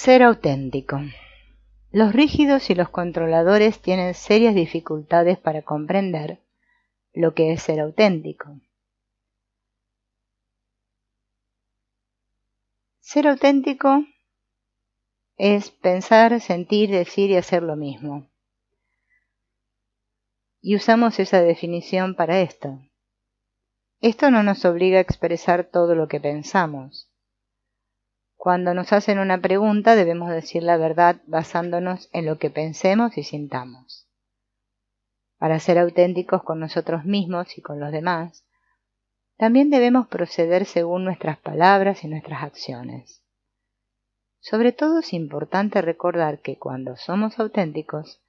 Ser auténtico. Los rígidos y los controladores tienen serias dificultades para comprender lo que es ser auténtico. Ser auténtico es pensar, sentir, decir y hacer lo mismo. Y usamos esa definición para esto. Esto no nos obliga a expresar todo lo que pensamos. Cuando nos hacen una pregunta debemos decir la verdad basándonos en lo que pensemos y sintamos. Para ser auténticos con nosotros mismos y con los demás, también debemos proceder según nuestras palabras y nuestras acciones. Sobre todo es importante recordar que cuando somos auténticos,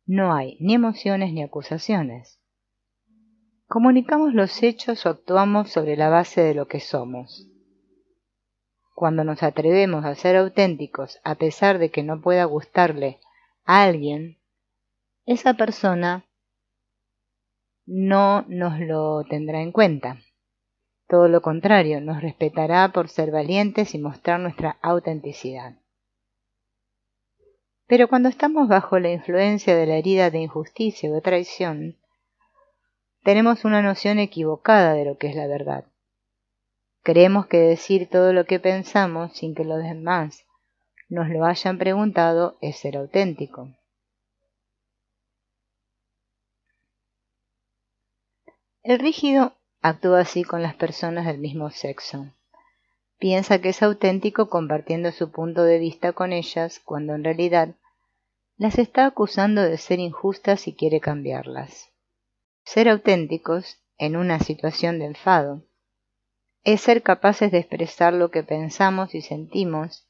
no hay ni emociones ni acusaciones. Comunicamos los hechos o actuamos sobre la base de lo que somos. Cuando nos atrevemos a ser auténticos a pesar de que no pueda gustarle a alguien, esa persona no nos lo tendrá en cuenta. Todo lo contrario, nos respetará por ser valientes y mostrar nuestra autenticidad. Pero cuando estamos bajo la influencia de la herida de injusticia o de traición, tenemos una noción equivocada de lo que es la verdad. Creemos que decir todo lo que pensamos sin que los demás nos lo hayan preguntado es ser auténtico. El rígido actúa así con las personas del mismo sexo. Piensa que es auténtico compartiendo su punto de vista con ellas, cuando en realidad las está acusando de ser injustas y quiere cambiarlas. Ser auténticos en una situación de enfado es ser capaces de expresar lo que pensamos y sentimos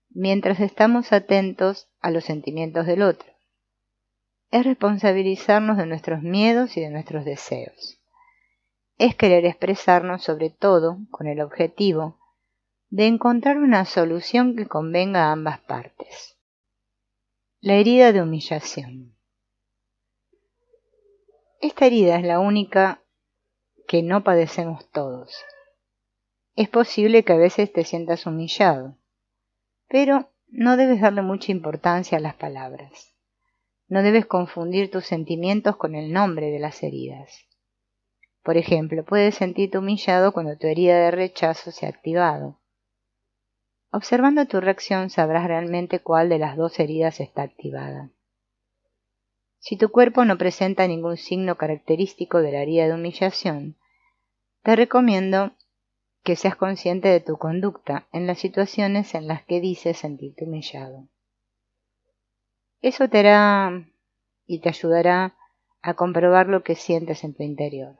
mientras estamos atentos a los sentimientos del otro. Es responsabilizarnos de nuestros miedos y de nuestros deseos. Es querer expresarnos sobre todo con el objetivo de encontrar una solución que convenga a ambas partes. La herida de humillación. Esta herida es la única que no padecemos todos. Es posible que a veces te sientas humillado, pero no debes darle mucha importancia a las palabras. No debes confundir tus sentimientos con el nombre de las heridas. Por ejemplo, puedes sentirte humillado cuando tu herida de rechazo se ha activado. Observando tu reacción sabrás realmente cuál de las dos heridas está activada. Si tu cuerpo no presenta ningún signo característico de la herida de humillación, te recomiendo que seas consciente de tu conducta en las situaciones en las que dices sentirte humillado. Eso te hará y te ayudará a comprobar lo que sientes en tu interior.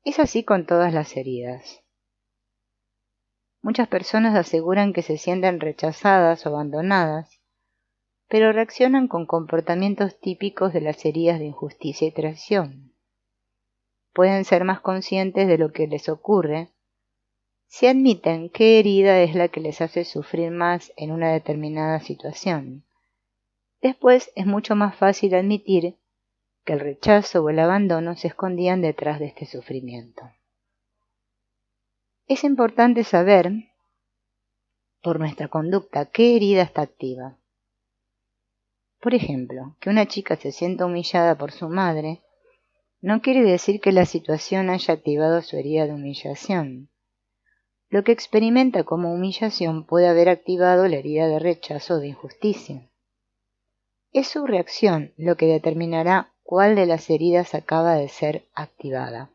Es así con todas las heridas. Muchas personas aseguran que se sienten rechazadas o abandonadas, pero reaccionan con comportamientos típicos de las heridas de injusticia y traición. Pueden ser más conscientes de lo que les ocurre si admiten qué herida es la que les hace sufrir más en una determinada situación. Después es mucho más fácil admitir que el rechazo o el abandono se escondían detrás de este sufrimiento. Es importante saber, por nuestra conducta, qué herida está activa. Por ejemplo, que una chica se sienta humillada por su madre no quiere decir que la situación haya activado su herida de humillación. Lo que experimenta como humillación puede haber activado la herida de rechazo o de injusticia. Es su reacción lo que determinará cuál de las heridas acaba de ser activada.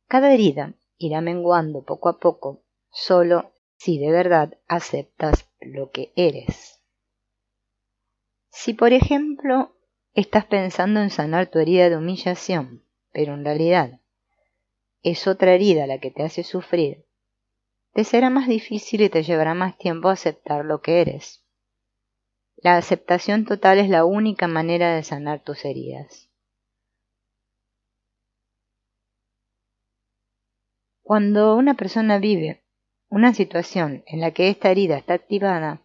Cada herida irá menguando poco a poco, solo si de verdad aceptas lo que eres. Si, por ejemplo, estás pensando en sanar tu herida de humillación, pero en realidad es otra herida la que te hace sufrir, te será más difícil y te llevará más tiempo aceptar lo que eres. La aceptación total es la única manera de sanar tus heridas. Cuando una persona vive una situación en la que esta herida está activada,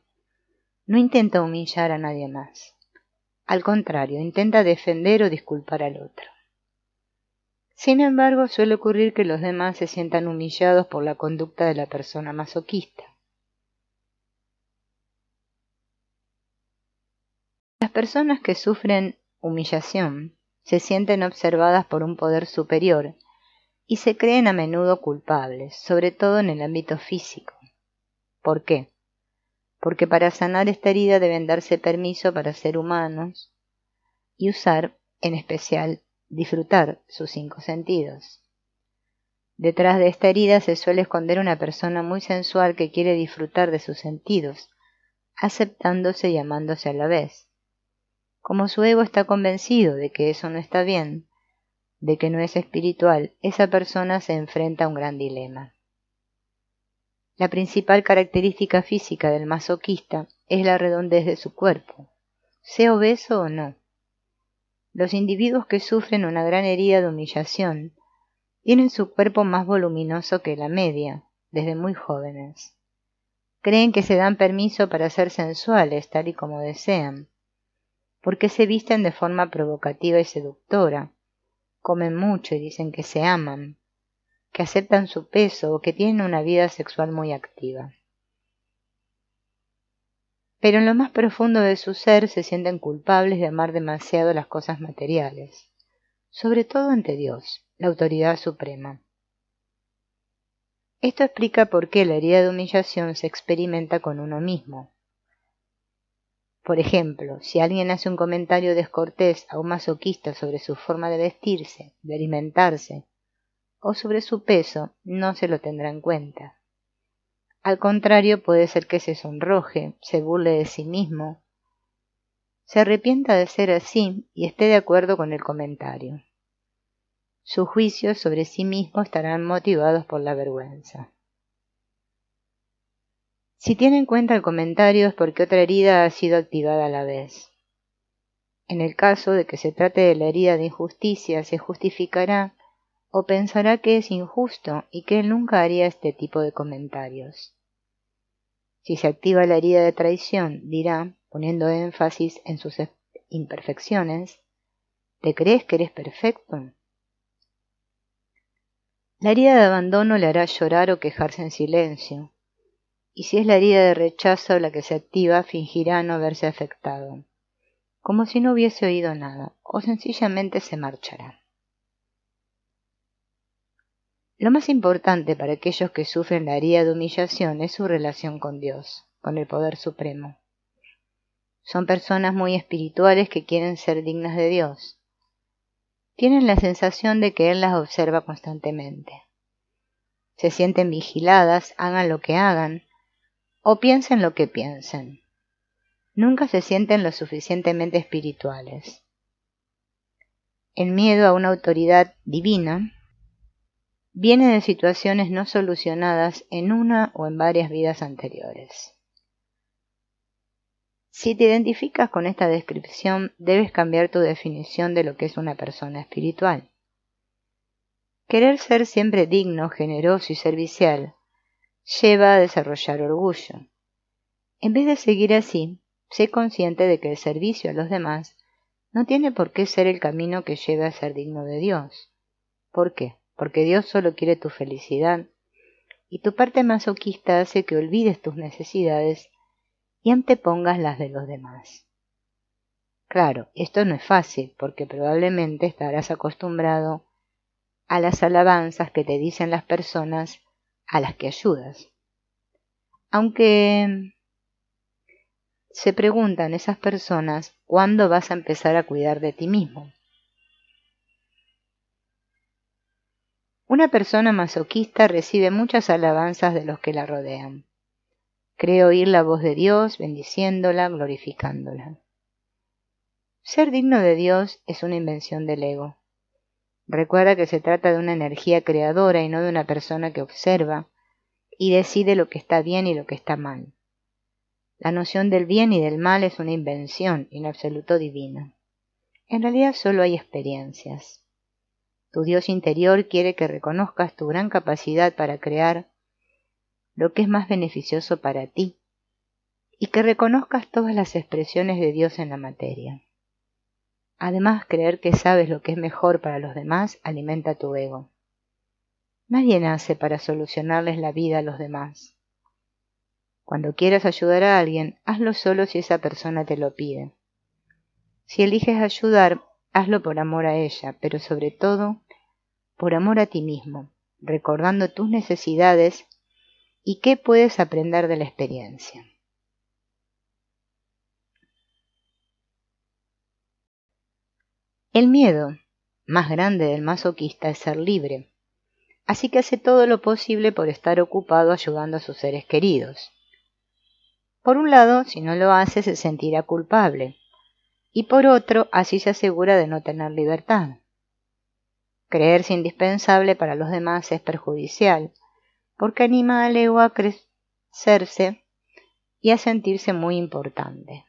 no intenta humillar a nadie más. Al contrario, intenta defender o disculpar al otro. Sin embargo, suele ocurrir que los demás se sientan humillados por la conducta de la persona masoquista. Las personas que sufren humillación se sienten observadas por un poder superior y se creen a menudo culpables, sobre todo en el ámbito físico. ¿Por qué? Porque para sanar esta herida deben darse permiso para ser humanos y usar, en especial, disfrutar sus 5 sentidos. Detrás de esta herida se suele esconder una persona muy sensual que quiere disfrutar de sus sentidos, aceptándose y amándose a la vez. Como su ego está convencido de que eso no está bien, de que no es espiritual, esa persona se enfrenta a un gran dilema. La principal característica física del masoquista es la redondez de su cuerpo, sea obeso o no. Los individuos que sufren una gran herida de humillación tienen su cuerpo más voluminoso que la media, desde muy jóvenes. Creen que se dan permiso para ser sensuales tal y como desean, porque se visten de forma provocativa y seductora, comen mucho y dicen que se aman, que aceptan su peso o que tienen una vida sexual muy activa. Pero en lo más profundo de su ser se sienten culpables de amar demasiado las cosas materiales, sobre todo ante Dios, la autoridad suprema. Esto explica por qué la herida de humillación se experimenta con uno mismo. Por ejemplo, si alguien hace un comentario descortés a un masoquista sobre su forma de vestirse, de alimentarse, o sobre su peso, no se lo tendrá en cuenta. Al contrario, puede ser que se sonroje, se burle de sí mismo, se arrepienta de ser así y esté de acuerdo con el comentario. Sus juicios sobre sí mismo estarán motivados por la vergüenza. Si tiene en cuenta el comentario es porque otra herida ha sido activada a la vez. En el caso de que se trate de la herida de injusticia, se justificará o pensará que es injusto y que él nunca haría este tipo de comentarios. Si se activa la herida de traición, dirá, poniendo énfasis en sus imperfecciones, ¿te crees que eres perfecto? La herida de abandono le hará llorar o quejarse en silencio, y si es la herida de rechazo la que se activa, fingirá no verse afectado, como si no hubiese oído nada, o sencillamente se marchará. Lo más importante para aquellos que sufren la herida de humillación es su relación con Dios, con el Poder Supremo. Son personas muy espirituales que quieren ser dignas de Dios. Tienen la sensación de que Él las observa constantemente. Se sienten vigiladas, hagan lo que hagan, o piensen lo que piensen. Nunca se sienten lo suficientemente espirituales. El miedo a una autoridad divina viene de situaciones no solucionadas en una o en varias vidas anteriores. Si te identificas con esta descripción, debes cambiar tu definición de lo que es una persona espiritual. Querer ser siempre digno, generoso y servicial lleva a desarrollar orgullo. En vez de seguir así, sé consciente de que el servicio a los demás no tiene por qué ser el camino que lleve a ser digno de Dios. ¿Por qué? Porque Dios solo quiere tu felicidad, y tu parte masoquista hace que olvides tus necesidades y antepongas las de los demás. Claro, esto no es fácil, porque probablemente estarás acostumbrado a las alabanzas que te dicen las personas a las que ayudas. Aunque se preguntan esas personas cuándo vas a empezar a cuidar de ti mismo. Una persona masoquista recibe muchas alabanzas de los que la rodean. Cree oír la voz de Dios, bendiciéndola, glorificándola. Ser digno de Dios es una invención del ego. Recuerda que se trata de una energía creadora y no de una persona que observa y decide lo que está bien y lo que está mal. La noción del bien y del mal es una invención en absoluto divina. En realidad solo hay experiencias. Tu Dios interior quiere que reconozcas tu gran capacidad para crear lo que es más beneficioso para ti y que reconozcas todas las expresiones de Dios en la materia. Además, creer que sabes lo que es mejor para los demás alimenta tu ego. Nadie nace para solucionarles la vida a los demás. Cuando quieras ayudar a alguien, hazlo solo si esa persona te lo pide. Si eliges ayudar, hazlo por amor a ella, pero sobre todo, por amor a ti mismo, recordando tus necesidades y qué puedes aprender de la experiencia. El miedo más grande del masoquista es ser libre, así que hace todo lo posible por estar ocupado ayudando a sus seres queridos. Por un lado, si no lo hace, se sentirá culpable, y por otro, así se asegura de no tener libertad. Creerse indispensable para los demás es perjudicial, porque anima al ego a crecerse y a sentirse muy importante.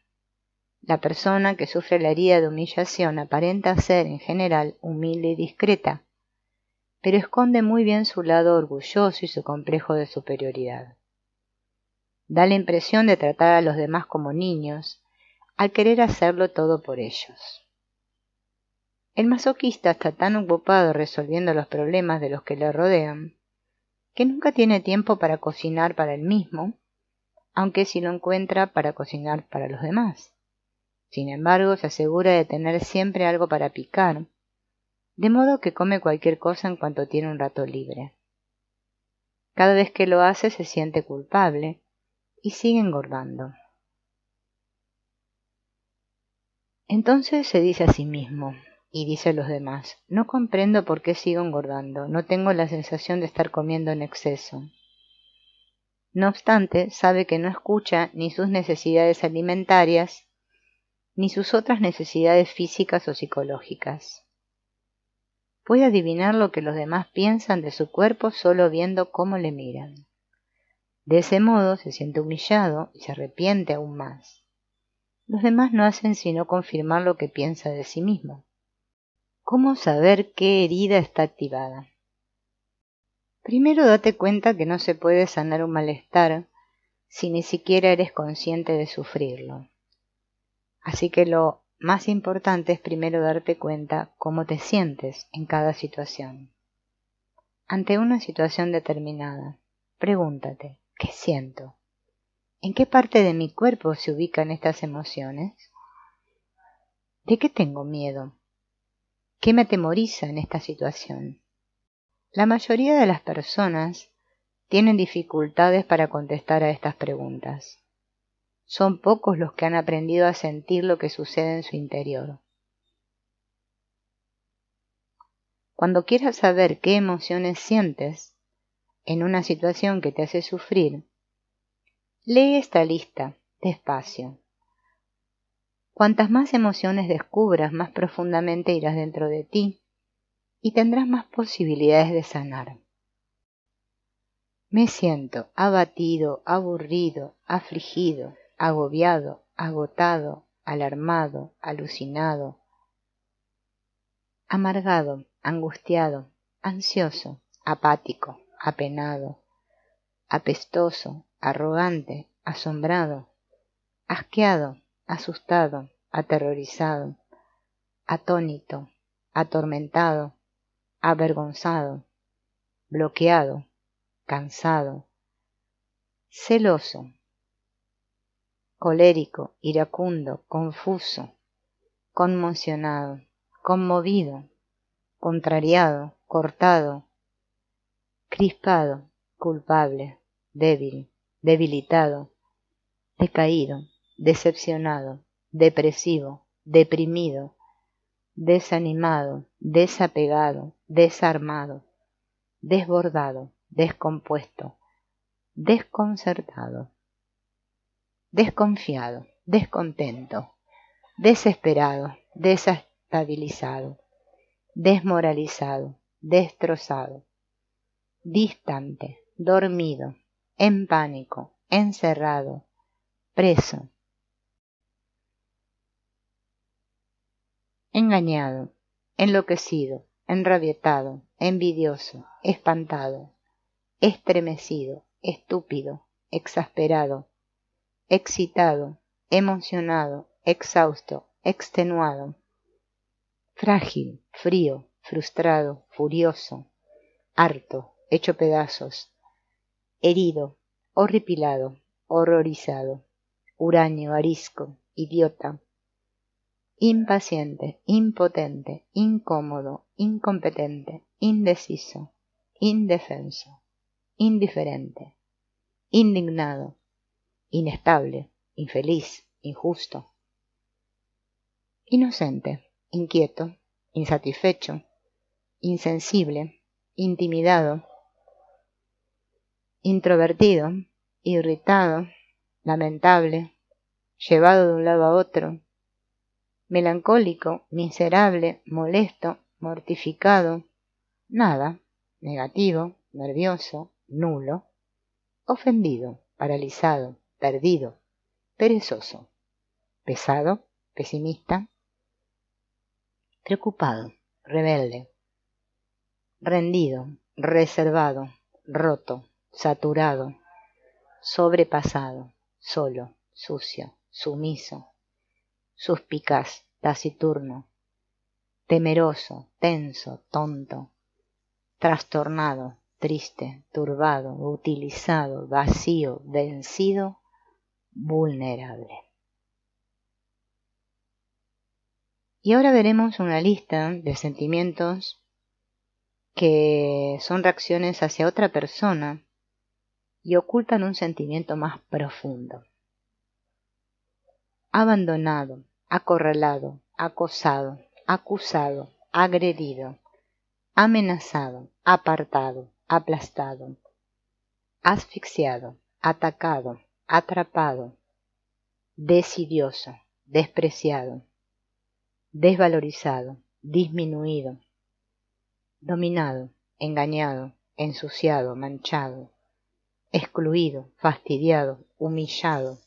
La persona que sufre la herida de humillación aparenta ser, en general, humilde y discreta, pero esconde muy bien su lado orgulloso y su complejo de superioridad. Da la impresión de tratar a los demás como niños, al querer hacerlo todo por ellos. El masoquista está tan ocupado resolviendo los problemas de los que le rodean, que nunca tiene tiempo para cocinar para él mismo, aunque sí lo encuentra para cocinar para los demás. Sin embargo, se asegura de tener siempre algo para picar, de modo que come cualquier cosa en cuanto tiene un rato libre. Cada vez que lo hace se siente culpable y sigue engordando. Entonces se dice a sí mismo y dice a los demás: no comprendo por qué sigo engordando, no tengo la sensación de estar comiendo en exceso. No obstante, sabe que no escucha ni sus necesidades alimentarias ni sus otras necesidades físicas o psicológicas. Puede adivinar lo que los demás piensan de su cuerpo solo viendo cómo le miran. De ese modo se siente humillado y se arrepiente aún más. Los demás no hacen sino confirmar lo que piensa de sí mismo. ¿Cómo saber qué herida está activada? Primero date cuenta que no se puede sanar un malestar si ni siquiera eres consciente de sufrirlo. Así que lo más importante es primero darte cuenta cómo te sientes en cada situación. Ante una situación determinada, pregúntate: ¿qué siento? ¿En qué parte de mi cuerpo se ubican estas emociones? ¿De qué tengo miedo? ¿Qué me atemoriza en esta situación? La mayoría de las personas tienen dificultades para contestar a estas preguntas. Son pocos los que han aprendido a sentir lo que sucede en su interior. Cuando quieras saber qué emociones sientes en una situación que te hace sufrir, lee esta lista despacio. Cuantas más emociones descubras, más profundamente irás dentro de ti y tendrás más posibilidades de sanar. Me siento abatido, aburrido, afligido, agobiado, agotado, alarmado, alucinado, amargado, angustiado, ansioso, apático, apenado, apestoso, arrogante, asombrado, asqueado, asustado, aterrorizado, atónito, atormentado, avergonzado, bloqueado, cansado, celoso, colérico, iracundo, confuso, conmocionado, conmovido, contrariado, cortado, crispado, culpable, débil, debilitado, decaído, decepcionado, depresivo, deprimido, desanimado, desapegado, desarmado, desbordado, descompuesto, desconcertado, desconfiado, descontento, desesperado, desestabilizado, desmoralizado, destrozado, distante, dormido, en pánico, encerrado, preso, engañado, enloquecido, enrabietado, envidioso, espantado, estremecido, estúpido, exasperado, excitado, emocionado, exhausto, extenuado, frágil, frío, frustrado, furioso, harto, hecho pedazos, herido, horripilado, horrorizado, huraño, arisco, idiota, impaciente, impotente, incómodo, incompetente, indeciso, indefenso, indiferente, indignado, inestable, infeliz, injusto, inocente, inquieto, insatisfecho, insensible, intimidado, introvertido, irritado, lamentable, llevado de un lado a otro, melancólico, miserable, molesto, mortificado, nada, negativo, nervioso, nulo, ofendido, paralizado, perdido, perezoso, pesado, pesimista, preocupado, rebelde, rendido, reservado, roto, saturado, sobrepasado, solo, sucio, sumiso, suspicaz, taciturno, temeroso, tenso, tonto, trastornado, triste, turbado, utilizado, vacío, vencido, vulnerable. Y ahora veremos una lista de sentimientos que son reacciones hacia otra persona y ocultan un sentimiento más profundo. Abandonado, acorralado, acosado, acusado, agredido, amenazado, apartado, aplastado, asfixiado, atacado, atrapado, desidioso, despreciado, desvalorizado, disminuido, dominado, engañado, ensuciado, manchado, excluido, fastidiado, humillado,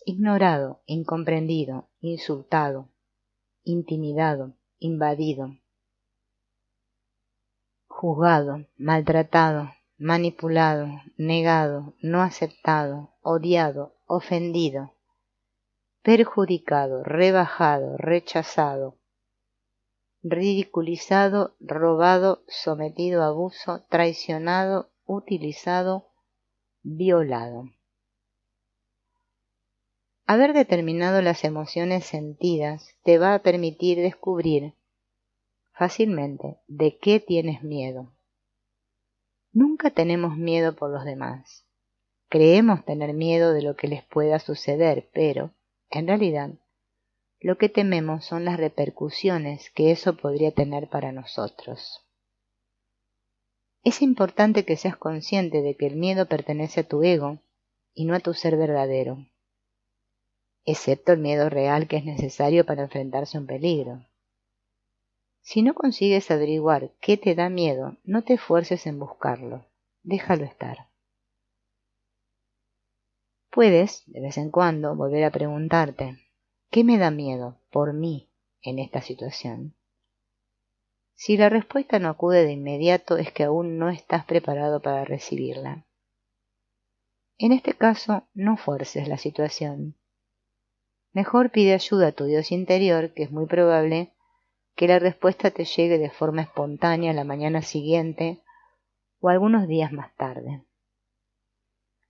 ignorado, incomprendido, insultado, intimidado, invadido, juzgado, maltratado, manipulado, negado, no aceptado, odiado, ofendido, perjudicado, rebajado, rechazado, ridiculizado, robado, sometido a abuso, traicionado, utilizado, violado. Haber determinado las emociones sentidas te va a permitir descubrir fácilmente de qué tienes miedo. Nunca tenemos miedo por los demás. Creemos tener miedo de lo que les pueda suceder, pero, en realidad, lo que tememos son las repercusiones que eso podría tener para nosotros. Es importante que seas consciente de que el miedo pertenece a tu ego y no a tu ser verdadero, excepto el miedo real que es necesario para enfrentarse a un peligro. Si no consigues averiguar qué te da miedo, no te esfuerces en buscarlo, déjalo estar. Puedes, de vez en cuando, volver a preguntarte, ¿qué me da miedo por mí en esta situación? Si la respuesta no acude de inmediato, es que aún no estás preparado para recibirla. En este caso, no fuerces la situación. Mejor pide ayuda a tu Dios interior, que es muy probable que la respuesta te llegue de forma espontánea la mañana siguiente o algunos días más tarde.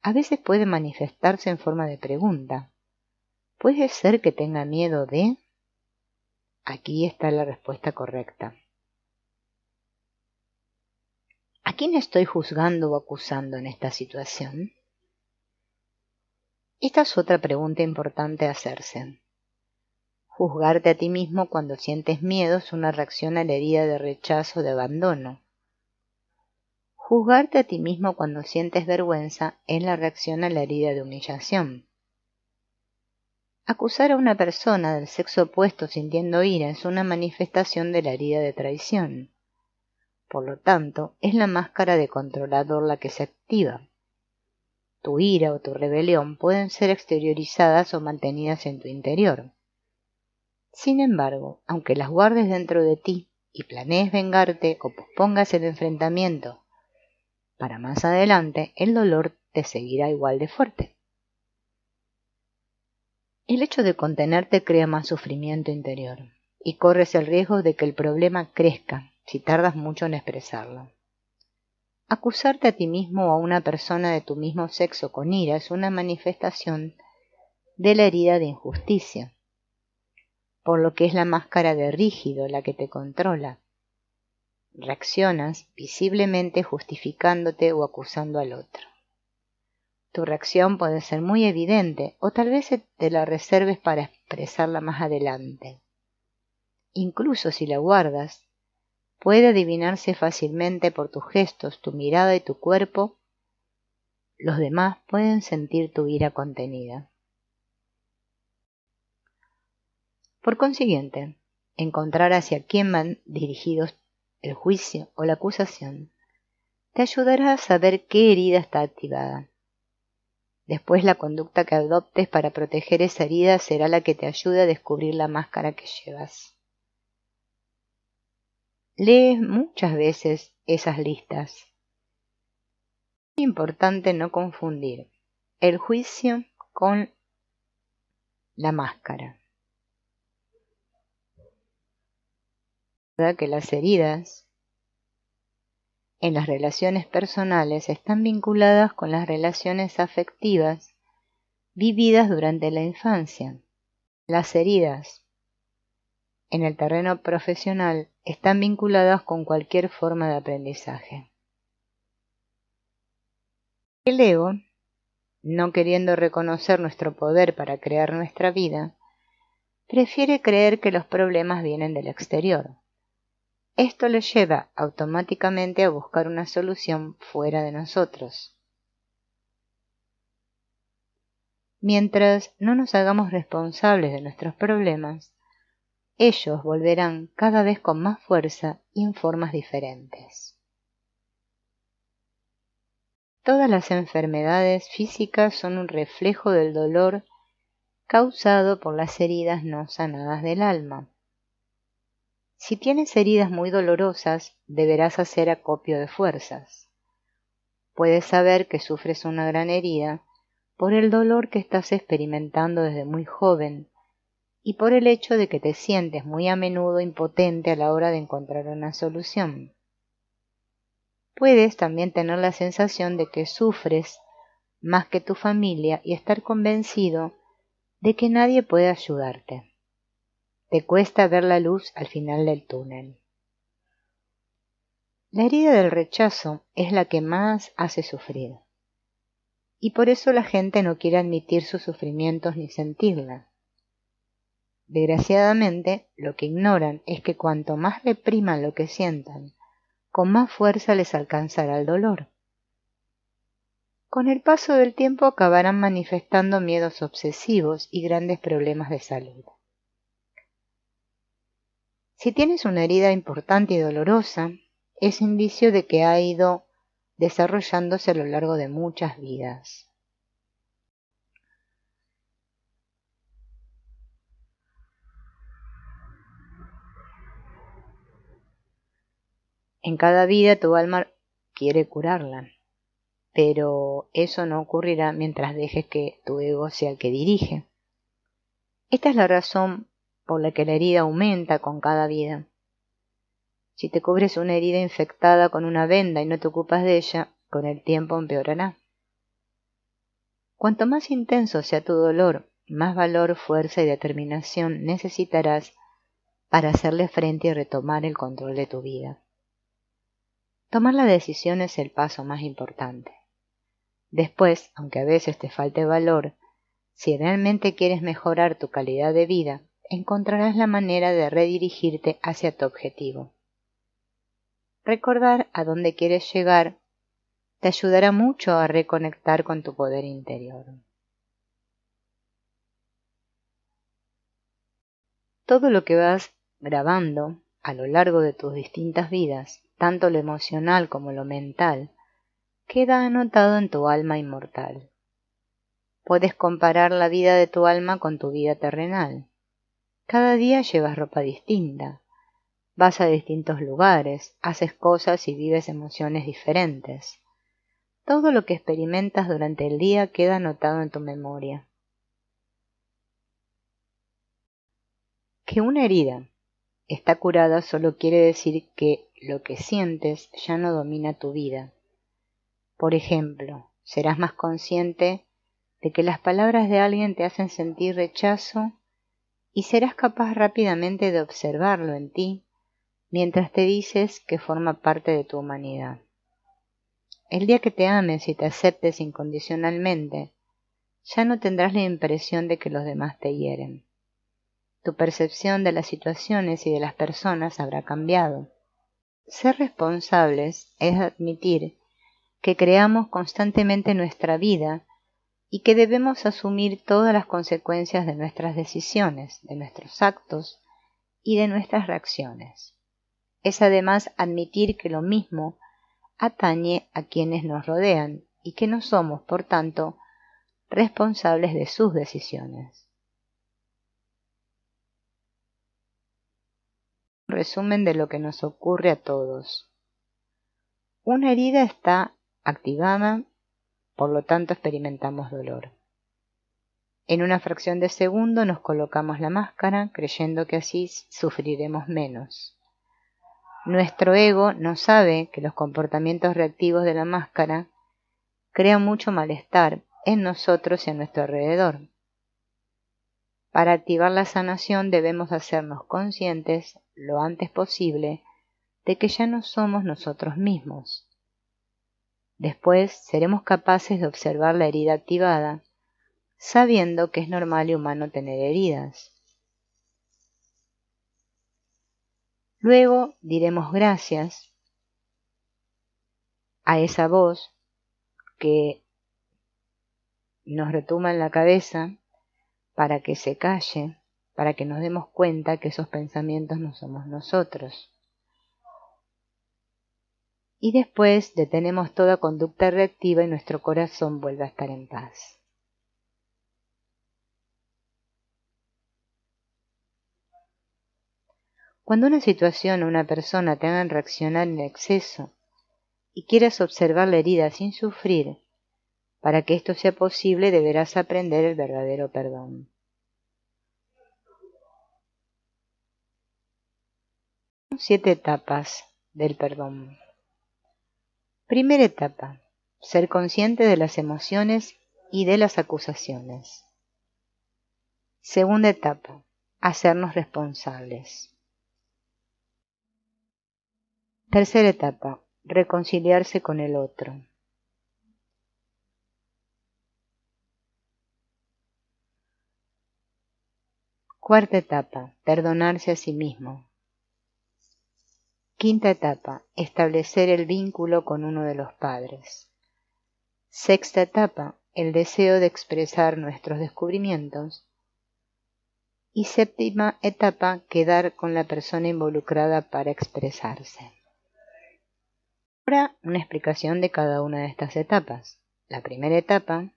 A veces puede manifestarse en forma de pregunta. ¿Puede ser que tenga miedo de? Aquí está la respuesta correcta. ¿A quién estoy juzgando o acusando en esta situación? Esta es otra pregunta importante a hacerse. Juzgarte a ti mismo cuando sientes miedo es una reacción a la herida de rechazo o de abandono. Juzgarte a ti mismo cuando sientes vergüenza es la reacción a la herida de humillación. Acusar a una persona del sexo opuesto sintiendo ira es una manifestación de la herida de traición. Por lo tanto, es la máscara de controlador la que se activa. Tu ira o tu rebelión pueden ser exteriorizadas o mantenidas en tu interior. Sin embargo, aunque las guardes dentro de ti y planees vengarte o pospongas el enfrentamiento para más adelante, el dolor te seguirá igual de fuerte. El hecho de contenerte crea más sufrimiento interior. y corres el riesgo de que el problema crezca si tardas mucho en expresarlo. Acusarte a ti mismo o a una persona de tu mismo sexo con ira es una manifestación de la herida de injusticia, por lo que es la máscara de rígido la que te controla. Reaccionas visiblemente justificándote o acusando al otro. Tu reacción puede ser muy evidente o tal vez te la reserves para expresarla más adelante. Incluso si la guardas, puede adivinarse fácilmente por tus gestos, tu mirada y tu cuerpo. Los demás pueden sentir tu ira contenida. Por consiguiente, encontrar hacia quién van dirigidos el juicio o la acusación te ayudará a saber qué herida está activada. Después, la conducta que adoptes para proteger esa herida será la que te ayude a descubrir la máscara que llevas. Lees muchas veces esas listas. Es muy importante no confundir el juicio con la máscara. Que las heridas en las relaciones personales están vinculadas con las relaciones afectivas vividas durante la infancia. Las heridas en el terreno profesional están vinculadas con cualquier forma de aprendizaje. El ego, no queriendo reconocer nuestro poder para crear nuestra vida, prefiere creer que los problemas vienen del exterior. Esto le lleva automáticamente a buscar una solución fuera de nosotros. Mientras no nos hagamos responsables de nuestros problemas, ellos volverán cada vez con más fuerza y en formas diferentes. Todas las enfermedades físicas son un reflejo del dolor causado por las heridas no sanadas del alma. Si tienes heridas muy dolorosas, deberás hacer acopio de fuerzas. Puedes saber que sufres una gran herida por el dolor que estás experimentando desde muy joven y por el hecho de que te sientes muy a menudo impotente a la hora de encontrar una solución. Puedes también tener la sensación de que sufres más que tu familia y estar convencido de que nadie puede ayudarte. Te cuesta ver la luz al final del túnel. La herida del rechazo es la que más hace sufrir, y por eso la gente no quiere admitir sus sufrimientos ni sentirla. Desgraciadamente, lo que ignoran es que cuanto más repriman lo que sientan, con más fuerza les alcanzará el dolor. Con el paso del tiempo acabarán manifestando miedos obsesivos y grandes problemas de salud. Si tienes una herida importante y dolorosa, es indicio de que ha ido desarrollándose a lo largo de muchas vidas. En cada vida tu alma quiere curarla, pero eso no ocurrirá mientras dejes que tu ego sea el que dirige. Esta es la razón por la que la herida aumenta con cada vida. Si te cubres una herida infectada con una venda y no te ocupas de ella, con el tiempo empeorará. Cuanto más intenso sea tu dolor, más valor, fuerza y determinación necesitarás para hacerle frente y retomar el control de tu vida. Tomar la decisión es el paso más importante. Después, aunque a veces te falte valor, si realmente quieres mejorar tu calidad de vida, encontrarás la manera de redirigirte hacia tu objetivo. Recordar a dónde quieres llegar te ayudará mucho a reconectar con tu poder interior. Todo lo que vas grabando a lo largo de tus distintas vidas, tanto lo emocional como lo mental, queda anotado en tu alma inmortal. Puedes comparar la vida de tu alma con tu vida terrenal. Cada día llevas ropa distinta, vas a distintos lugares, haces cosas y vives emociones diferentes. Todo lo que experimentas durante el día queda anotado en tu memoria. Que una herida está curada solo quiere decir que lo que sientes ya no domina tu vida. Por ejemplo, serás más consciente de que las palabras de alguien te hacen sentir rechazo y serás capaz rápidamente de observarlo en ti mientras te dices que forma parte de tu humanidad. El día que te ames y te aceptes incondicionalmente, ya no tendrás la impresión de que los demás te hieren. Tu percepción de las situaciones y de las personas habrá cambiado. Ser responsables es admitir que creamos constantemente nuestra vida y que debemos asumir todas las consecuencias de nuestras decisiones, de nuestros actos y de nuestras reacciones. Es además admitir que lo mismo atañe a quienes nos rodean y que no somos, por tanto, responsables de sus decisiones. Resumen de lo que nos ocurre a todos. Una herida está activada, por lo tanto experimentamos dolor. En una fracción de segundo nos colocamos la máscara creyendo que así sufriremos menos. Nuestro ego no sabe que los comportamientos reactivos de la máscara crean mucho malestar en nosotros y a nuestro alrededor. Para activar la sanación debemos hacernos conscientes lo antes posible de que ya no somos nosotros mismos. Después seremos capaces de observar la herida activada, sabiendo que es normal y humano tener heridas. Luego diremos gracias a esa voz que nos retumba en la cabeza para que se calle, para que nos demos cuenta que esos pensamientos no somos nosotros. Y después detenemos toda conducta reactiva y nuestro corazón vuelve a estar en paz. Cuando una situación o una persona te hagan reaccionar en exceso y quieras observar la herida sin sufrir, para que esto sea posible deberás aprender el verdadero perdón. 7 etapas del perdón. Primera etapa, ser consciente de las emociones y de las acusaciones. Segunda etapa, hacernos responsables. Tercera etapa, reconciliarse con el otro. Cuarta etapa, perdonarse a sí mismo. Quinta etapa, establecer el vínculo con uno de los padres. Sexta etapa, el deseo de expresar nuestros descubrimientos. Y séptima etapa, quedar con la persona involucrada para expresarse. Ahora, una explicación de cada una de estas etapas. La primera etapa,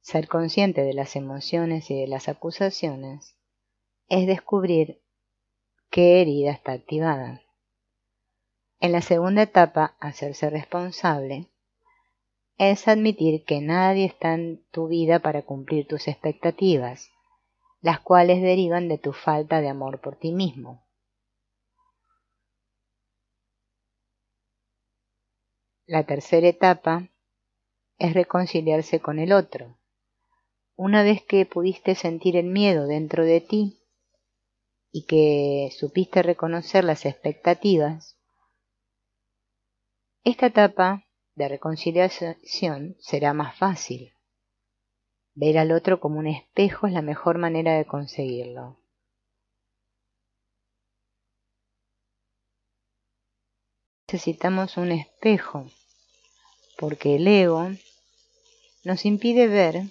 ser consciente de las emociones y de las acusaciones, es descubrir qué herida está activada. En la segunda etapa, hacerse responsable, es admitir que nadie está en tu vida para cumplir tus expectativas, las cuales derivan de tu falta de amor por ti mismo. La tercera etapa es reconciliarse con el otro. Una vez que pudiste sentir el miedo dentro de ti y que supiste reconocer las expectativas, esta etapa de reconciliación será más fácil. Ver al otro como un espejo es la mejor manera de conseguirlo. Necesitamos un espejo, porque el ego nos impide ver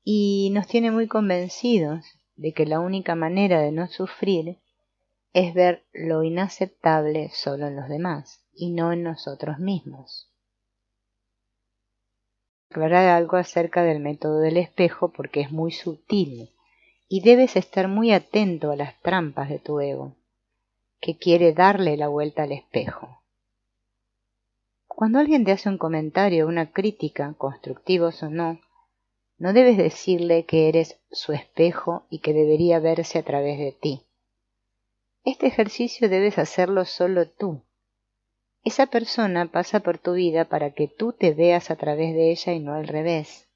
y nos tiene muy convencidos de que la única manera de no sufrir es ver lo inaceptable solo en los demás y no en nosotros mismos. Aclarar algo acerca del método del espejo porque es muy sutil y debes estar muy atento a las trampas de tu ego, que quiere darle la vuelta al espejo. Cuando alguien te hace un comentario o una crítica, constructivos o no, No debes decirle que eres su espejo y que debería verse a través de ti. Este ejercicio debes hacerlo solo tú. Esa persona pasa por tu vida para que tú te veas a través de ella y no al revés.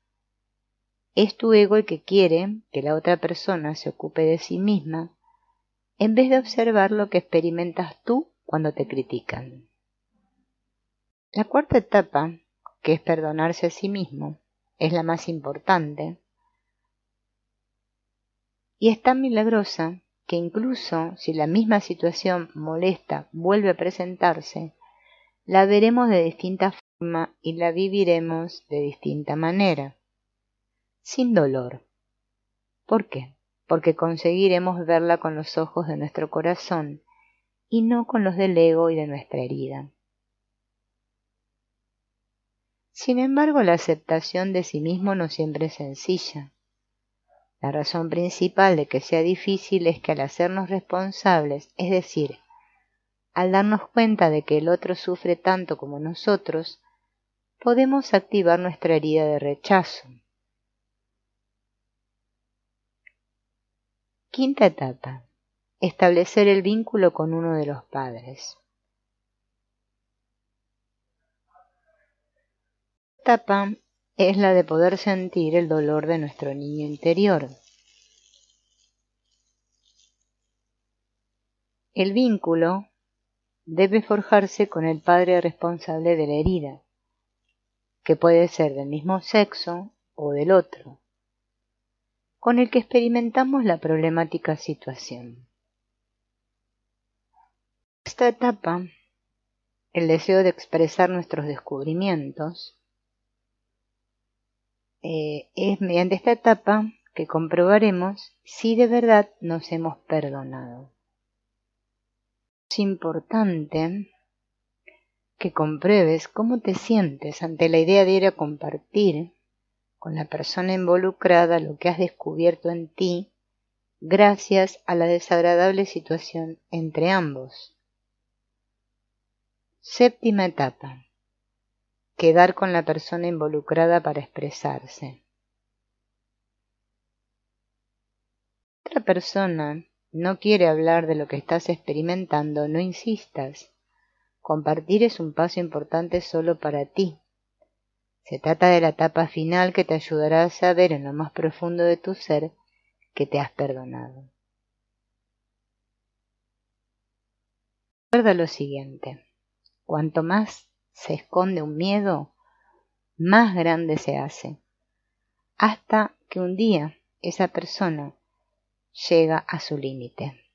Es tu ego el que quiere que la otra persona se ocupe de sí misma, en vez de observar lo que experimentas tú cuando te critican. La cuarta etapa, que es perdonarse a sí mismo, es la más importante y es tan milagrosa que incluso si la misma situación molesta vuelve a presentarse, la veremos de distinta forma y la viviremos de distinta manera, sin dolor. ¿Por qué? Porque conseguiremos verla con los ojos de nuestro corazón y no con los del ego y de nuestra herida. Sin embargo, la aceptación de sí mismo no siempre es sencilla. La razón principal de que sea difícil es que al hacernos responsables, es decir, al darnos cuenta de que el otro sufre tanto como nosotros, podemos activar nuestra herida de rechazo. Quinta etapa. Establecer el vínculo con uno de los padres. Esta etapa es la de poder sentir el dolor de nuestro niño interior. El vínculo debe forjarse con el padre responsable de la herida, que puede ser del mismo sexo o del otro, con el que experimentamos la problemática situación. Esta etapa, el deseo de expresar nuestros descubrimientos, es mediante esta etapa que comprobaremos si de verdad nos hemos perdonado. Es importante que compruebes cómo te sientes ante la idea de ir a compartir con la persona involucrada lo que has descubierto en ti gracias a la desagradable situación entre ambos. Séptima etapa. Quedar con la persona involucrada para expresarse. Si otra persona no quiere hablar de lo que estás experimentando, no insistas. Compartir es un paso importante solo para ti. Se trata de la etapa final que te ayudará a saber en lo más profundo de tu ser que te has perdonado. Recuerda lo siguiente: cuanto más se esconde un miedo, más grande se hace, hasta que un día esa persona llega a su límite.